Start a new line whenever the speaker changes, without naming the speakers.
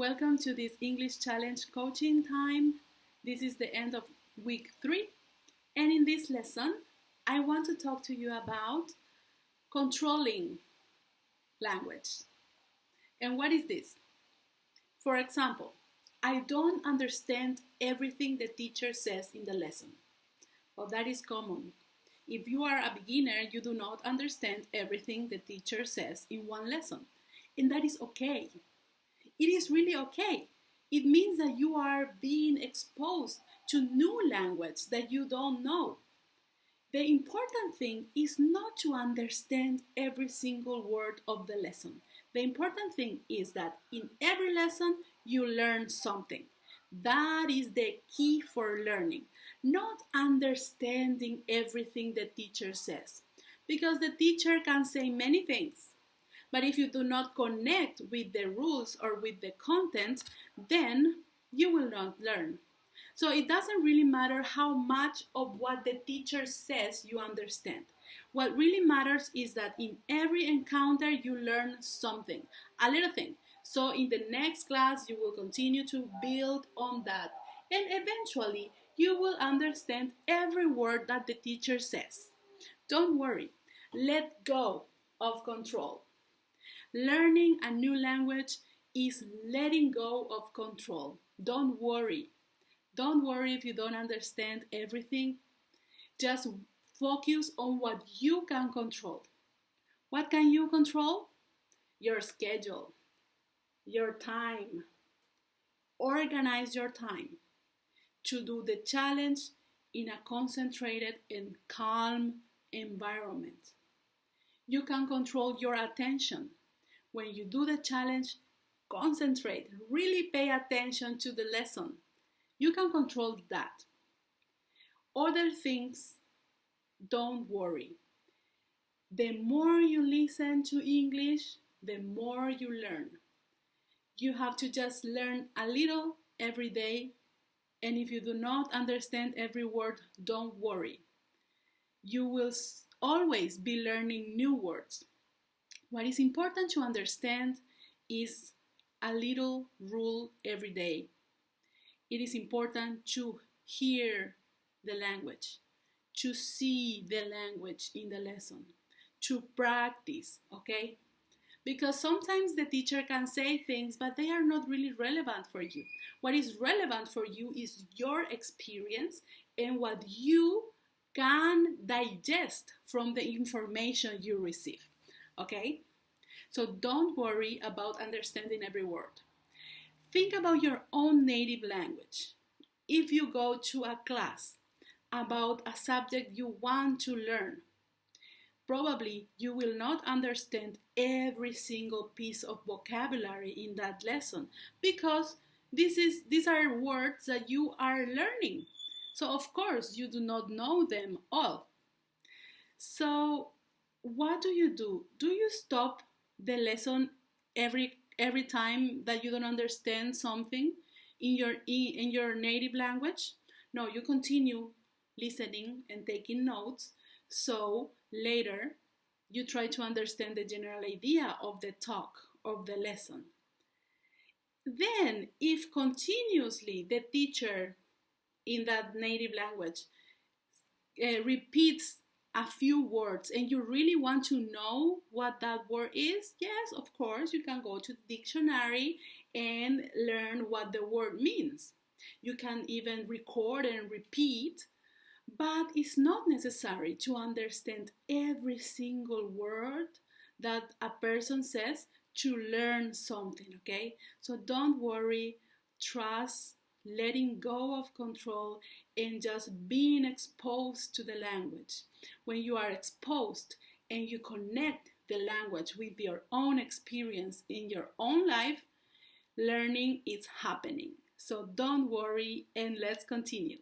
welcome to this English Challenge coaching time. This is the end of week 3, and in this lesson, I want to talk to you about controlling language. And what is this? For example, I don't understand everything the teacher says in the lesson. Well, that is common. If you are a beginner, you do not understand everything the teacher says in one lesson, and that is okay. It is really okay. It means that you are being exposed to new language that you don't know. The important thing is not to understand every single word of the lesson. The important thing is that in every lesson you learn something. That is the key for learning, not understanding everything the teacher says. Because the teacher can say many things. But if you do not connect with the rules or with the content, then you will not learn. So it doesn't really matter how much of what the teacher says you understand. What really matters is that in every encounter you learn something, a little thing. So in the next class you will continue to build on that, and eventually you will understand every word that the teacher says. Don't worry, let go of control. Learning a new language is letting go of control. Don't worry. Don't worry if you don't understand everything. Just focus on what you can control. What can you control? Your schedule, your time. Organize your time to do the challenge in a concentrated and calm environment. You can control your attention. When you do the challenge, concentrate, really pay attention to the lesson. You can control that. Other things, don't worry. The more you listen to English, the more you learn. You have to just learn a little every day, and if you do not understand every word, don't worry. You will always be learning new words. What is important to understand is a little rule every day. It is important to hear the language, to see the language in the lesson, to practice, okay? Because sometimes the teacher can say things, but they are not really relevant for you. What is relevant for you is your experience and what you can digest from the information you receive. Okay? So don't worry about understanding every word. Think about your own native language. If you go to a class about a subject you want to learn, probably you will not understand every single piece of vocabulary in that lesson because these are words that you are learning. So of course you do not know them all. So what do? Do you stop the lesson every time that you don't understand something in your native language? No, you continue listening and taking notes, so later you try to understand the general idea of the talk, of the lesson. Then, if continuously the teacher in that native language repeats a few words and you really want to know what that word is, yes, of course, you can go to the dictionary and learn what the word means. You can even record and repeat, but it's not necessary to understand every single word that a person says to learn something, okay? So don't worry, trust, letting go of control, and just being exposed to the language. When you are exposed and you connect the language with your own experience in your own life, learning is happening. So don't worry and let's continue.